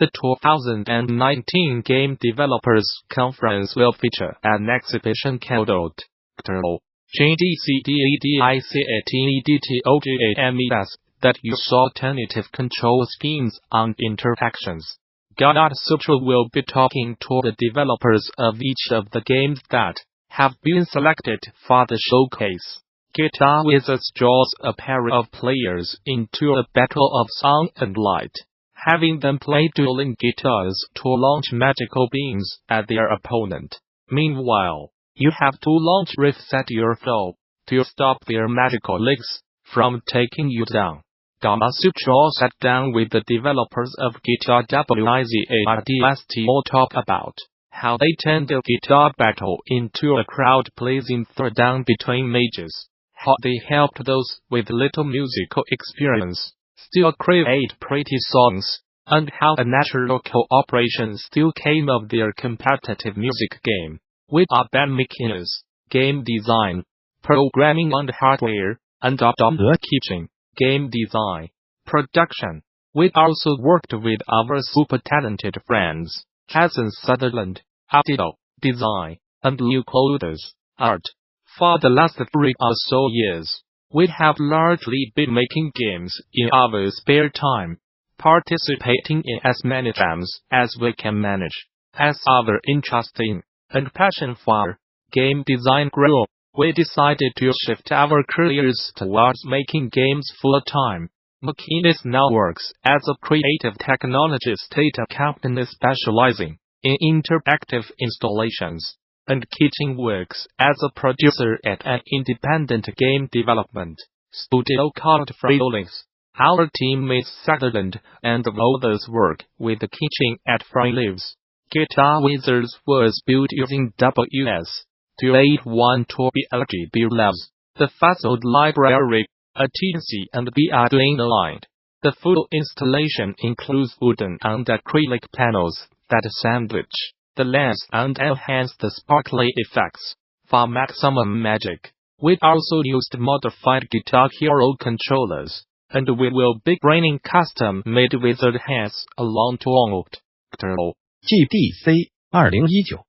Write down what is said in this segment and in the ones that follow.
The 2019 Game Developers Conference will feature an exhibition called Alt.Ctrl.GDC that uses alternative control schemes and interactions. Gamasutra will be talking to the developers of each of the games that have been selected for the showcase. Gute Wizards draws a pair of players into a battle of sound and light, having them play dueling guitars to launch magical beams at their opponent. Meanwhile, you have to launch riffs at your foe to stop their magical licks from taking you down. Gamasutra sat down with the developers of Gute WS2812B to talk about how they turned a guitar battle into a crowd-pleasing throwdown between mages, how they helped those with little musical experience still create pretty songs, and how a natural cooperation still came of their competitive music game. With McInnes, game design, programming and hardware, and Adoné Kitching, game design, production. We also worked with our super talented friends, Sutherland, Arduino, design, and Luc Wolthers, art. For the last 3 or so years, we have largely been making games in our spare time, participating in as many jams as we can manage. As our interest in and passion for game design grew, we decided to shift our careers towards making games full-time. McInnes now works as a creative technologist at a company specializing in interactive installations, and Kitching works as a producer at an independent game development studio called FastLED. Our teammates Sutherland and Wolthers work with Kitching at FastLED. Gute Wizards was built using WS2812B RGB LEDs, the FastLED library, a Teensy and the Arduino IDE. The full installation includes wooden and acrylic panels that sandwich the LEDs and enhance the sparkly effects. For maximum magic, we also used modified Guitar Hero controllers, and we will be bringing custom-made wizard heads along to Alt.Ctrl.GDC 2019.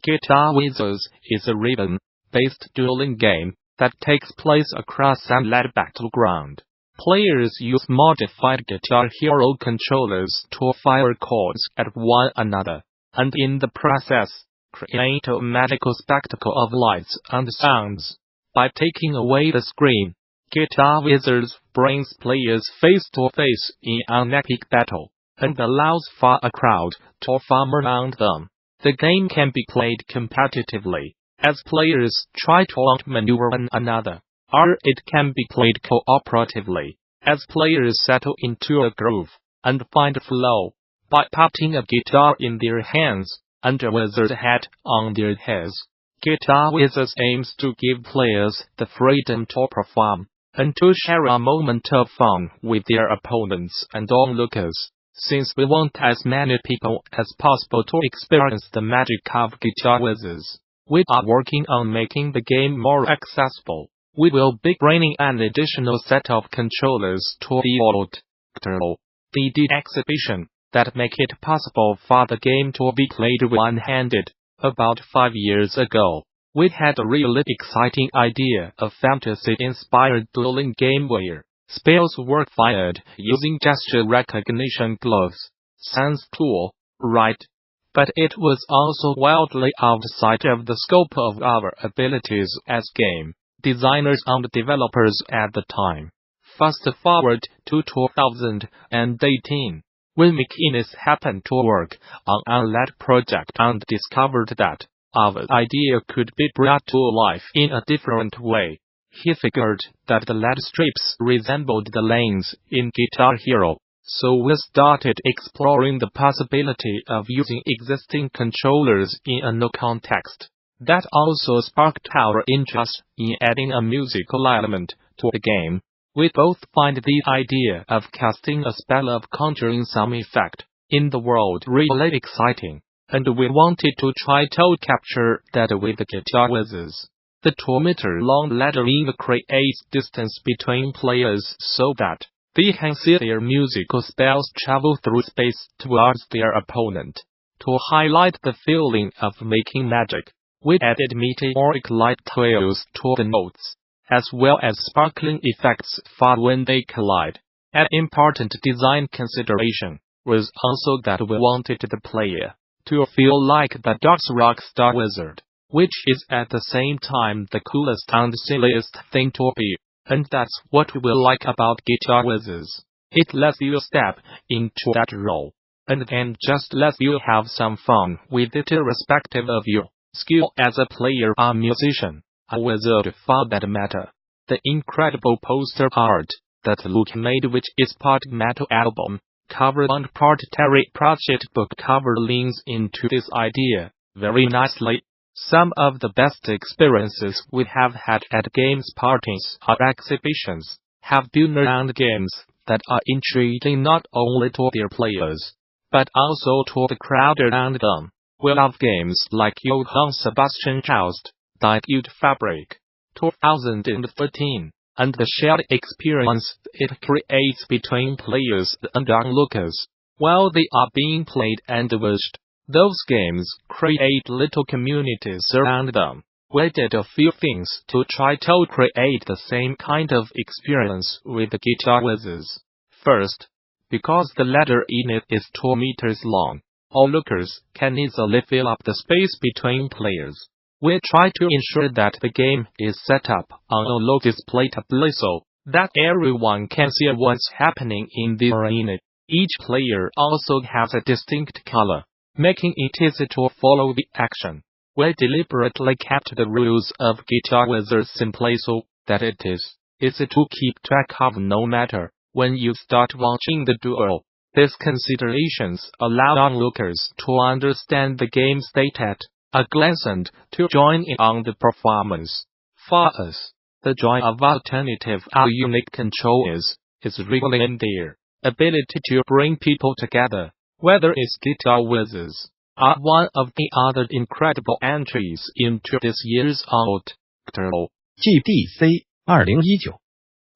Gute Wizards is a ribbon-based dueling game that takes place across an LED battleground. Players use modified Guitar Hero controllers to fire chords at one another, and in the process, create a magical spectacle of lights and sounds. By taking away the screen, Gute Wizards brings players face to face in an epic battle, and allows for a crowd to form around them. The game can be played competitively, as players try to outmaneuver one another, or it can be played cooperatively, as players settle into a groove and find flow by putting a guitar in their hands and a wizard hat on their heads. Gute Wizards aims to give players the freedom to perform and to share a moment of fun with their opponents and onlookers. Since we want as many people as possible to experience the magic of Gute Wizards, we are working on making the game more accessible. We will be bringing an additional set of controllers to the Alt.Ctrl.GDC exhibition that make it possible for the game to be played one-handed. About 5 years ago, we had a really exciting idea of fantasy-inspired dueling game where spells were fired using gesture recognition gloves. Sounds cool, right? But it was also wildly outside of the scope of our abilities as game designers and developers at the time. Fast forward to 2018, when McInnes happened to work on a LED project and discovered that our idea could be brought to life in a different way. He figured that the LED strips resembled the lanes in Guitar Hero, so we started exploring the possibility of using existing controllers in a new context. That also sparked our interest in adding a musical element to the game. We both find the idea of casting a spell of conjuring some effect in the world really exciting, and we wanted to try to capture that with the Gute Wizards. The 2-meter-long ladder creates distance between players so that They can see their musical spells travel through space towards their opponent. To highlight the feeling of making magic, we added meteoric light trails to the notes, as well as sparkling effects for when they collide. An important design consideration was also that we wanted the player to feel like the dog's rock star wizard, which is at the same time the coolest and silliest thing to be. And that's what we like about Guitar Whizzes. It lets you step into that role, and then just lets you have some fun with it irrespective of your skill as a player or musician, a wizard for that matter. The incredible poster art that Luc made, which is part metal album cover and part Terry Pratchett book cover, leans into this idea very nicely. Some of the best experiences we have had at games parties or exhibitions have been around games that are intriguing not only to their players, but also to the crowd around them. We love games like Johann Sebastian Joust, Gute Fabriek, 2013, and the shared experience it creates between players and onlookers while they are being played and watched. Those games create little communities around them. We did a few things to try to create the same kind of experience with the Guitar Whizzes. First, because the ladder in it is 2 meters long, onlookers can easily fill up the space between players. We try to ensure that the game is set up on a low display tablet so that everyone can see what's happening in the arena. Each player also has a distinct color, making it easy to follow the action. We deliberately kept the rules of Guitar Whizzes simply so that it is easy to keep track of no matter when you start watching the duel. These considerations allow onlookers to understand the game's state at a glance and to join in on the performance. For us, the joy of alternative or unique controls is really in their ability to bring people together. Whether it's Guitar Whizzes or one of the other incredible entries into this year's Alt.Ctrl.GDC 2019.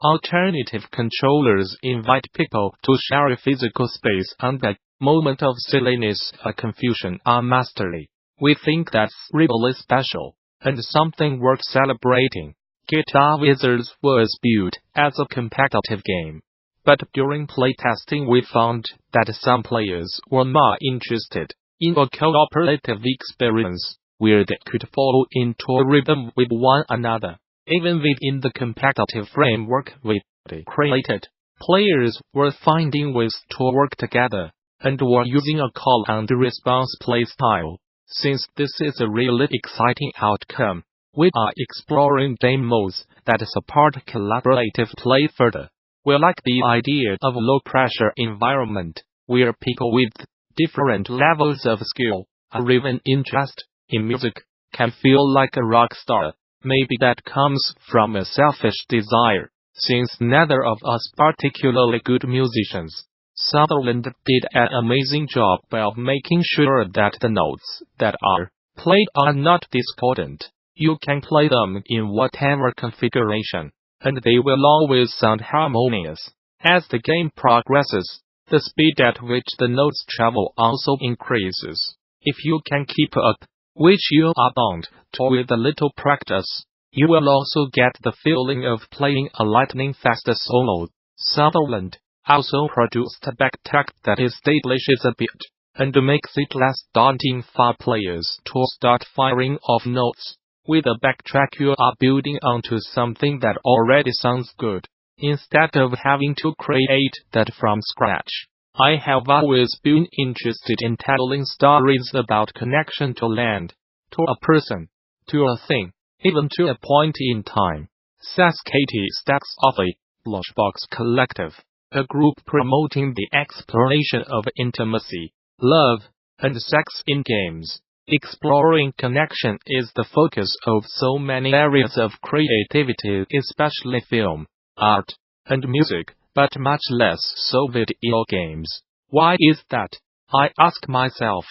Alternative controllers invite people to share a physical space and a moment of silliness, a confusion or mastery. We think that's really special, and something worth celebrating. Guitar Whizzes was built as a competitive game, but during playtesting we found that some players were more interested in a cooperative experience, where they could follow into a rhythm with one another. Even within the competitive framework we created, players were finding ways to work together, and were using a call and response playstyle. Since this is a really exciting outcome, we are exploring demos that support collaborative play further. We like the idea of a low-pressure environment, where people with different levels of skill, or even interest, in music, can feel like a rock star. Maybe that comes from a selfish desire, since neither of us particularly good musicians. Sutherland did an amazing job of making sure that the notes that are played are not discordant. You can play them in whatever configuration, and they will always sound harmonious. As the game progresses, the speed at which the notes travel also increases. If you can keep up, which you are bound to with a little practice, you will also get the feeling of playing a lightning-fast solo. Sutherland also produced a backtrack that establishes a beat, and makes it less daunting for players to start firing off notes. With a backtrack you are building onto something that already sounds good, instead of having to create that from scratch. I have always been interested in telling stories about connection to land, to a person, to a thing, even to a point in time, says Katie Stegs of the Blushbox Collective, a group promoting the exploration of intimacy, love, and sex in games. Exploring connection is the focus of so many areas of creativity, especially film, art, and music, but much less so video games. Why is that? I ask myself.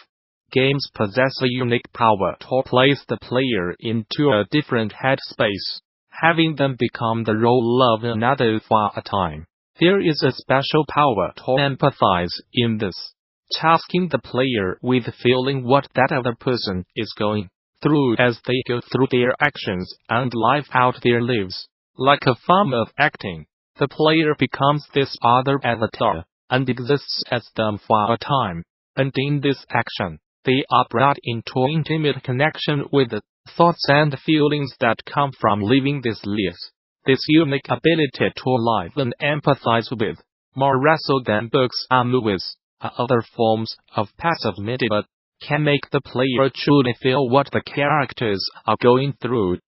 Games possess a unique power to place the player into a different headspace, having them become the role of another for a time. There is a special power to empathize in this, tasking the player with feeling what that other person is going through as they go through their actions and live out their lives. Like a form of acting, the player becomes this other avatar and exists as them for a time, and in this action, they are brought into intimate connection with the thoughts and feelings that come from living these lives. This unique ability to live and empathize with, more so than books or movies, or other forms of passive media, can make the player truly feel what the characters are going through.